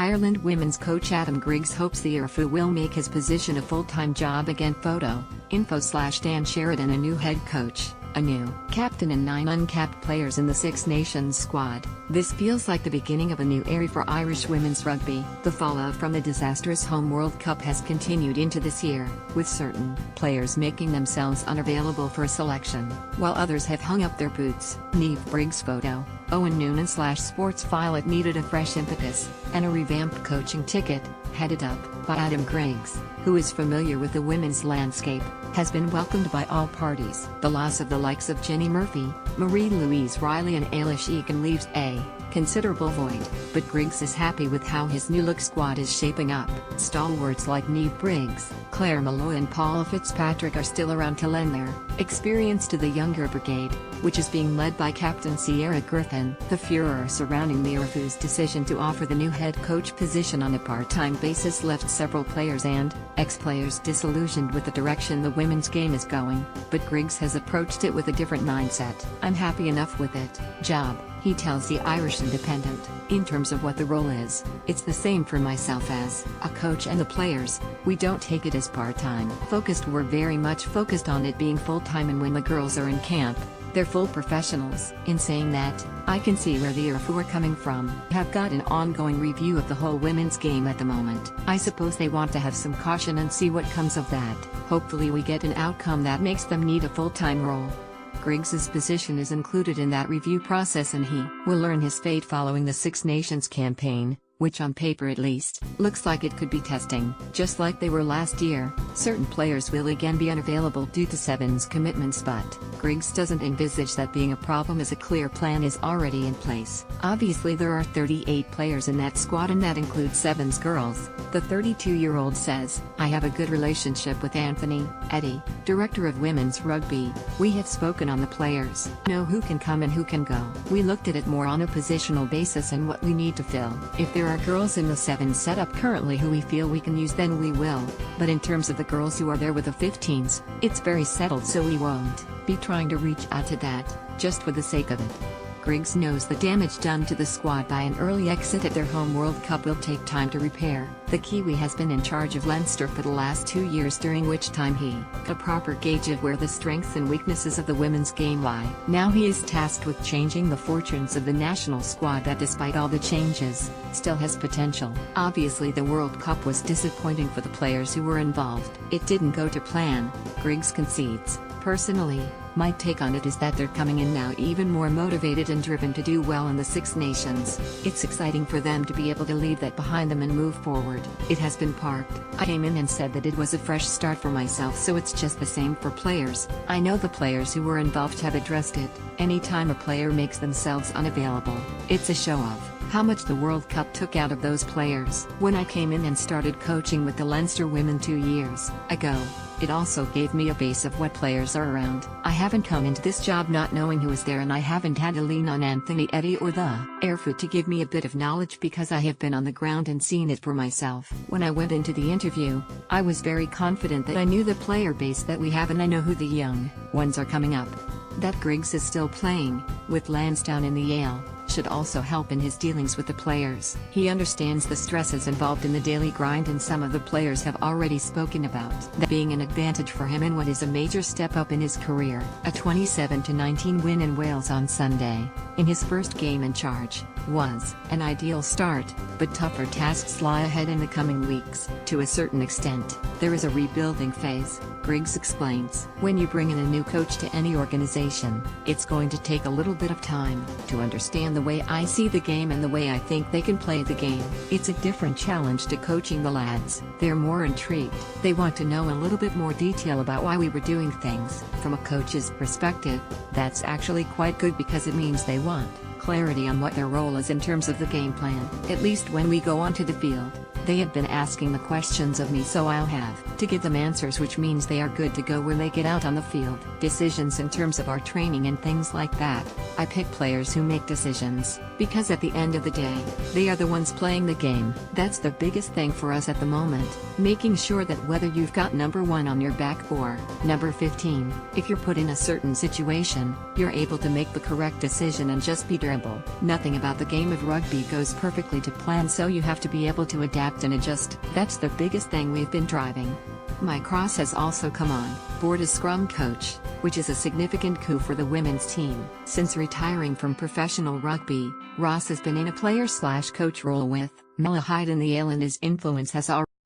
Ireland women's coach Adam Griggs hopes the IRFU will make his position a full-time job again. Photo, info/Dan Sheridan. A new head coach, a new captain and 9 uncapped players in the Six Nations squad. This feels like the beginning of a new era for Irish women's rugby. The fallout from the disastrous home World Cup has continued into this year, with certain players making themselves unavailable for selection, while others have hung up their boots. Niamh Briggs. Photo, Owen Noonan/Sportsfile. It needed a fresh impetus, and a revamped coaching ticket, headed up by Adam Griggs, who is familiar with the women's landscape, has been welcomed by all parties. The loss of the likes of Jenny Murphy, Marie-Louise Riley and Ailish Egan leaves a considerable void, but Griggs is happy with how his new-look squad is shaping up. Stalwarts like Niamh Briggs, Claire Malloy and Paula Fitzpatrick are still around to lend their experience to the younger brigade, which is being led by Captain Ciara Griffin. The furor surrounding the IRFU's decision to offer the new head coach position on a part-time basis left several players and ex-players disillusioned with the direction the women's game is going, but Griggs has approached it with a different mindset. "I'm happy enough with it job," he tells the Irish Independent. "In terms of what the role is, it's the same for myself as a coach and the players. We don't take it as part-time focused. We're very much focused on it being full-time, and when the girls are in camp, they're full professionals." In saying that, I can see where the IRFU are coming from. Have got an ongoing review of the whole women's game at the moment. I suppose they want to have some caution and see what comes of that. Hopefully we get an outcome that makes them need a full-time role. Griggs's position is included in that review process, and he will learn his fate following the Six Nations campaign, which on paper at least, looks like it could be testing. Just like they were last year, certain players will again be unavailable due to Sevens commitments, but Griggs doesn't envisage that being a problem as a clear plan is already in place. Obviously there are 38 players in that squad, and that includes Sevens girls. The 32-year-old says, "I have a good relationship with Anthony Eddy, director of women's rugby. We have spoken on the players, know who can come and who can go. We looked at it more on a positional basis and what we need to fill. If there are girls in the Sevens setup currently who we feel we can use, then we will. But in terms of the girls who are there with the 15s, it's very settled, so we won't be trying to reach out to that, just for the sake of it." Griggs knows the damage done to the squad by an early exit at their home World Cup will take time to repair. The Kiwi has been in charge of Leinster for the last 2 years, during which time he got a proper gauge of where the strengths and weaknesses of the women's game lie. Now he is tasked with changing the fortunes of the national squad that, despite all the changes, still has potential. Obviously the World Cup was disappointing for the players who were involved. It didn't go to plan, Griggs concedes. Personally, my take on it is that they're coming in now even more motivated and driven to do well in the Six Nations. It's exciting for them to be able to leave that behind them and move forward. It has been parked. I came in and said that it was a fresh start for myself, so it's just the same for players. I know the players who were involved have addressed it. Anytime a player makes themselves unavailable, it's a show of how much the World Cup took out of those players. When I came in and started coaching with the Leinster women 2 years ago, it also gave me a base of what players are around. I haven't come into this job not knowing who is there, and I haven't had to lean on Anthony Eddy or the IRFU to give me a bit of knowledge, because I have been on the ground and seen it for myself. When I went into the interview, I was very confident that I knew the player base that we have, and I know who the young ones are coming up. That Griggs is still playing with Lansdowne in the Yale should also help in his dealings with the players. He understands the stresses involved in the daily grind, and some of the players have already spoken about that being an advantage for him in what is a major step up in his career. A 27-19 win in Wales on Sunday, in his first game in charge, was an ideal start, but tougher tasks lie ahead in the coming weeks. To a certain extent, there is a rebuilding phase, Griggs explains. When you bring in a new coach to any organization, it's going to take a little bit of time to understand the way I see the game and the way I think they can play the game. It's a different challenge to coaching the lads. They're more intrigued. They want to know a little bit more detail about why we were doing things. From a coach's perspective, that's actually quite good, because it means they want clarity on what their role is in terms of the game plan. At least when we go onto the field, they have been asking the questions of me, so I'll have to give them answers, which means they are good to go when they get out on the field. Decisions in terms of our training and things like that. I pick players who make decisions, because at the end of the day, they are the ones playing the game. That's the biggest thing for us at the moment, making sure that whether you've got number 1 on your back or number 15, if you're put in a certain situation, you're able to make the correct decision and just be terrible. Nothing about the game of rugby goes perfectly to plan, so you have to be able to adapt and adjust. That's the biggest thing we've been driving. Mike Ross has also come on board as scrum coach, which is a significant coup for the women's team. Since retiring from professional rugby, Ross has been in a player/coach role with Malahide in the Ale, and his influence has already